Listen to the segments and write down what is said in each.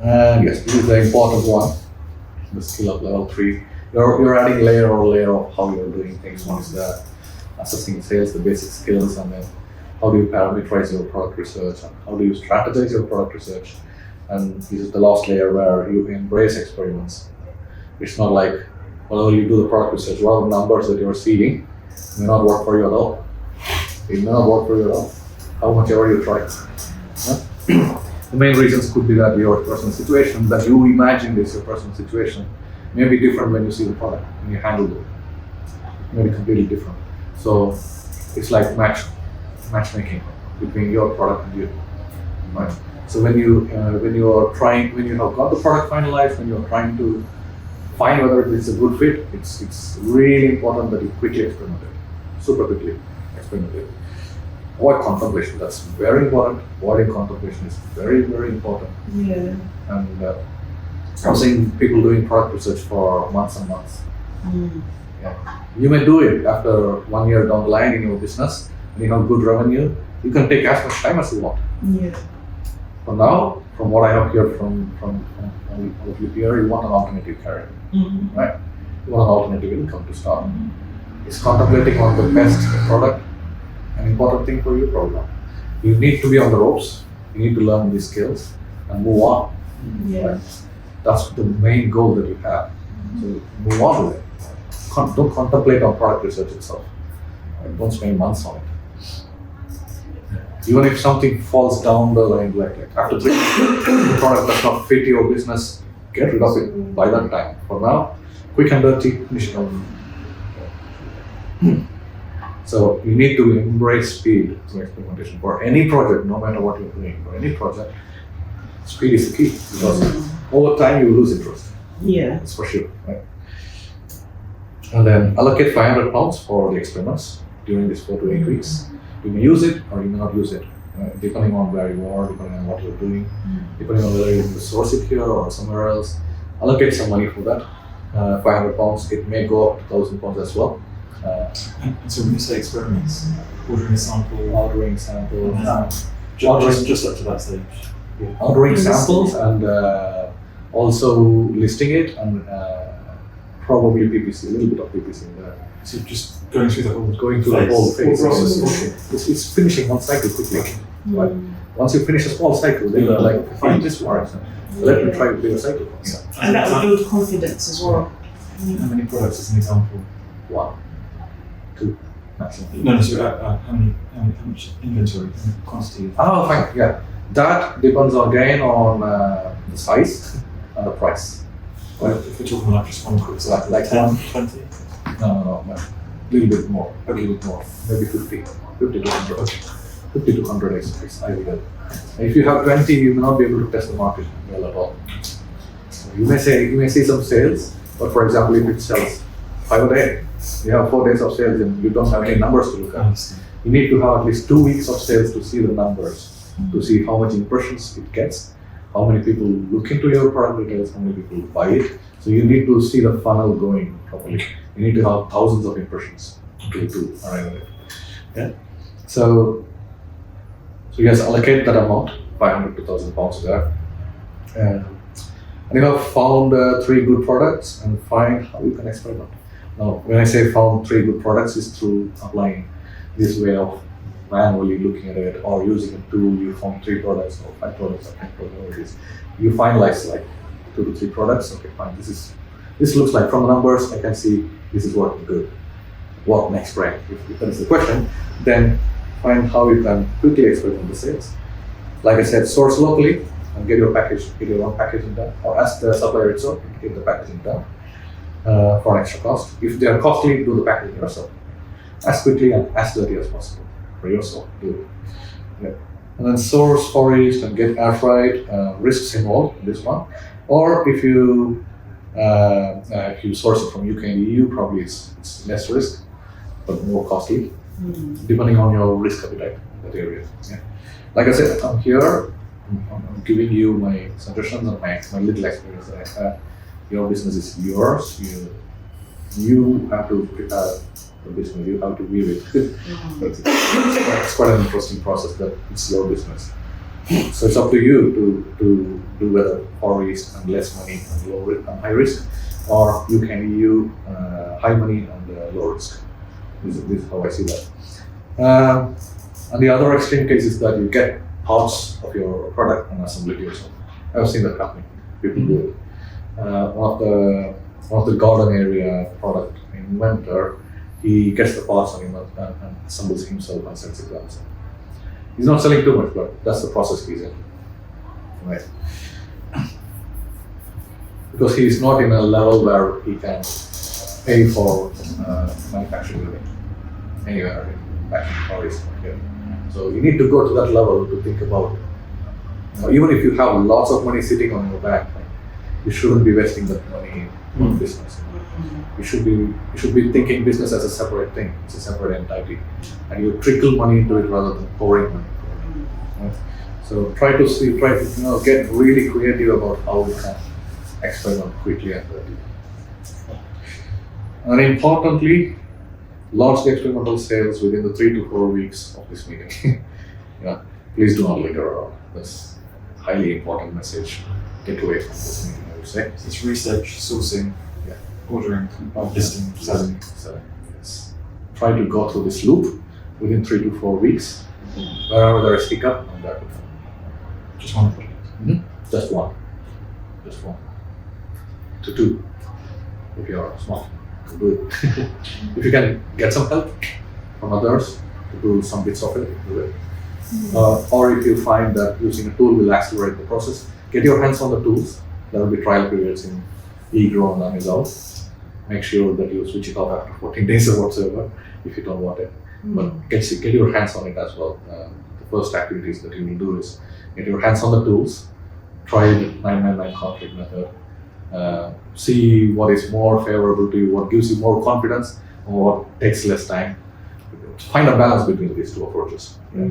And yes, this is the important one, the skill of level 3. You're adding layer or layer of how you're doing things. One is the assessing sales, the basic skills, and then how do you parameterize your product research, and how do you strategize your product research. And this is the last layer where you embrace experiments. It's not like, well, you do the product research, what are the numbers that you're seeing may not work for you at all. It may not work for you at all, how much ever you try. Yeah? The main reasons could be that your personal situation, that you imagine is your personal situation, may be different when you see the product, when you handle it. Maybe completely different. So it's like matchmaking between your product and you. Right? So when you have got the product finalized, when you're trying to find whether it's a good fit, it's really important that you quickly experiment it, super quickly experiment it. Avoid contemplation, that's very important. Avoiding contemplation is very, very important. Yeah. And I've seen people doing product research for months and months. Yeah. You may do it after 1 year down the line in your business, and you have good revenue. You can take as much time as you want. Yeah. For now, from what I have heard from all of you here, you want an alternative career, right? You want an alternative income to start. Is contemplating on the best product an important thing for you? Probably not. You need to be on the ropes. You need to learn these skills and move on. Yeah. Right? That's the main goal that you have. So move on with it. Don't contemplate on product research itself. Right? Don't spend months on it. Even if something falls down the line, like after 3 months, the product does not fit your business, get rid of it by that time. For now, quick and dirty, finish it off. So you need to embrace speed through experimentation for any project, no matter what you're doing. For any project, speed is the key, because over time you lose interest. Yeah. That's for sure, right? And then allocate 500 pounds for the experiments during these 4 to 8 weeks. You may use it or you may not use it, depending on where you are, depending on what you're doing, depending on whether you need to source it here or somewhere else. Allocate some money for that. 500 pounds, it may go up to 1,000 pounds as well. And so when you say experiments, ordering a sample, Ordering samples, just up to that stage. ordering samples, and also listing it, and probably PPC, a little bit of PPC in there. So just going through the whole phase. process. It's finishing one cycle quickly. Right? Once you finish a small cycle, then you're like, fine, this works. Let me try a bigger cycle. And that will build confidence as well. How many products as an example? 1, 2, maximum. No, so how much inventory, how much quantity? Oh, fine, yeah. That depends again on the size and the price. Well, if we're talking like just one quick, Like 10, 20? No. A little bit more, maybe 50 to 100. 50 to 100 is ideal. If you have 20, you may not be able to test the market well at all. So you may see some sales, but for example, if it sells 5 a day, you have 4 days of sales and you don't have any numbers to look at. You need to have at least 2 weeks of sales to see the numbers, to see how much impressions it gets, how many people look into your product details, how many people buy it. So you need to see the funnel going properly. You need to have thousands of impressions to arrive at it. Yeah. So yes, allocate that amount, 500 to 1,000 pounds there. And you have found 3 good products, and find how you can experiment. Now, when I say found 3 good products, it's through applying this way of manually looking at it, or using a tool. You found 3 products or 5 products or 10 products, whatever it is. You finalize like 2 to 3 products. Okay, fine. This looks like, from the numbers, I can see this is working good. What next, right? If that is the question, then find how you can quickly experiment the sales. Like I said, source locally and get your own packaging done, or ask the supplier itself to get the packaging done for an extra cost. If they are costly, do the packaging yourself. As quickly and as dirty as possible for yourself. Do it. Yeah. And then source, forage, and get air fried. Risks involved in this one. Or if you source it from UK and EU, probably it's less risk, but more costly, depending on your risk appetite in that area. Yeah. Like I said, I'm here, I'm giving you my suggestions and my little experience that I had. Your business is yours. You have to prepare the business, you have to weave it. It's quite an interesting process, that it's your business. So it's up to you to do whether far risk and less money and low risk and high risk, or you can use high money and low risk. This is how I see that. And the other extreme case is that you get parts of your product and assemble it yourself. I've seen that happening. People do it. One of the garden area product inventor, he gets the parts and assembles himself and sells it himself. He's not selling too much, but that's the process he's in. Right. Because he's not in a level where he can pay for manufacturing unit anywhere back in Paris. Here. So you need to go to that level to think about, even if you have lots of money sitting on your back, you shouldn't be wasting that money on business. You should be thinking business as a separate thing. It's a separate entity, and you trickle money into it rather than pouring money. Right? So try to get really creative about how you can experiment quickly and dirty. And importantly, launch the experimental sales within the 3 to 4 weeks of this meeting. Please do not linger around. That's a highly important message. Take away from this meeting, I would say. It's research, sourcing, ordering, listing, selling. Yes. Try to go through this loop within 3 to 4 weeks. Wherever there is hiccup, and that will come. Just one project. Just one. To 2. If you are smart, to do it. If you can get some help from others to do some bits of it, do it. Or if you find that using a tool will accelerate the process, get your hands on the tools. There will be trial periods in eGrow and Amazon. Make sure that you switch it off after 14 days or whatsoever if you don't want it. But get your hands on it as well. The first activities that you will do is get your hands on the tools, try the 999 conflict method, see what is more favorable to you, what gives you more confidence, or what takes less time. Find a balance between these two approaches. Yeah.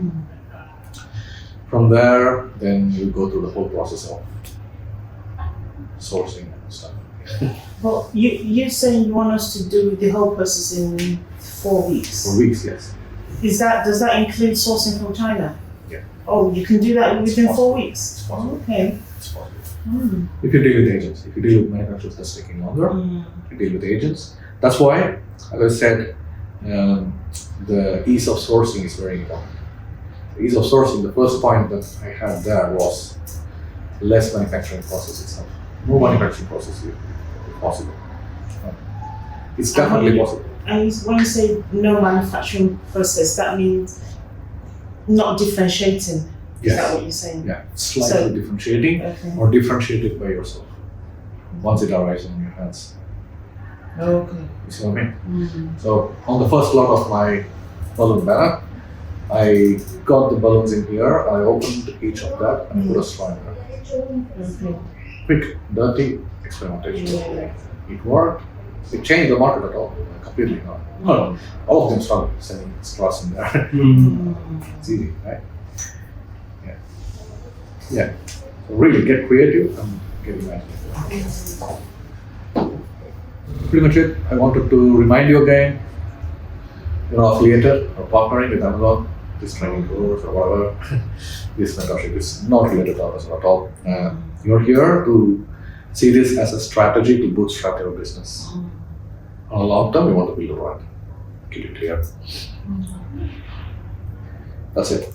From there, then you go through the whole process of sourcing and stuff. Well, you're saying you want us to do the whole process in 4 weeks. 4 weeks, yes. Does that include sourcing from China? Yeah. Oh, you can do that within 4 weeks? It's possible. Okay. It's possible. If you deal with agents, if you deal with manufacturers, that's taking longer. If you deal with agents. That's why, as I said, the ease of sourcing is very important. The ease of sourcing, the first point that I had there was less manufacturing process itself. No manufacturing process is possible. It's definitely possible. And when you say no manufacturing process, that means not differentiating. Is that what you're saying? Yeah, slightly differentiating or differentiated by yourself once it arrives in your hands. Okay. You see what I mean? So on the first lot of my balloon banner, I got the balloons in here, I opened each of that and put a straw in there. Okay. Quick, dirty experimentation. It worked. It changed the market at all, completely. No. All of them started selling straws in there. It's easy, right? Yeah. So really get creative and get imaginative. Pretty much it. I wanted to remind you again, you're affiliated or partnering with Amazon, this training course or whatever. This mentorship is not related to Amazon at all. You're here to see this as a strategy to bootstrap your business. On a long term, you want to build a brand. Keep it clear. That's it.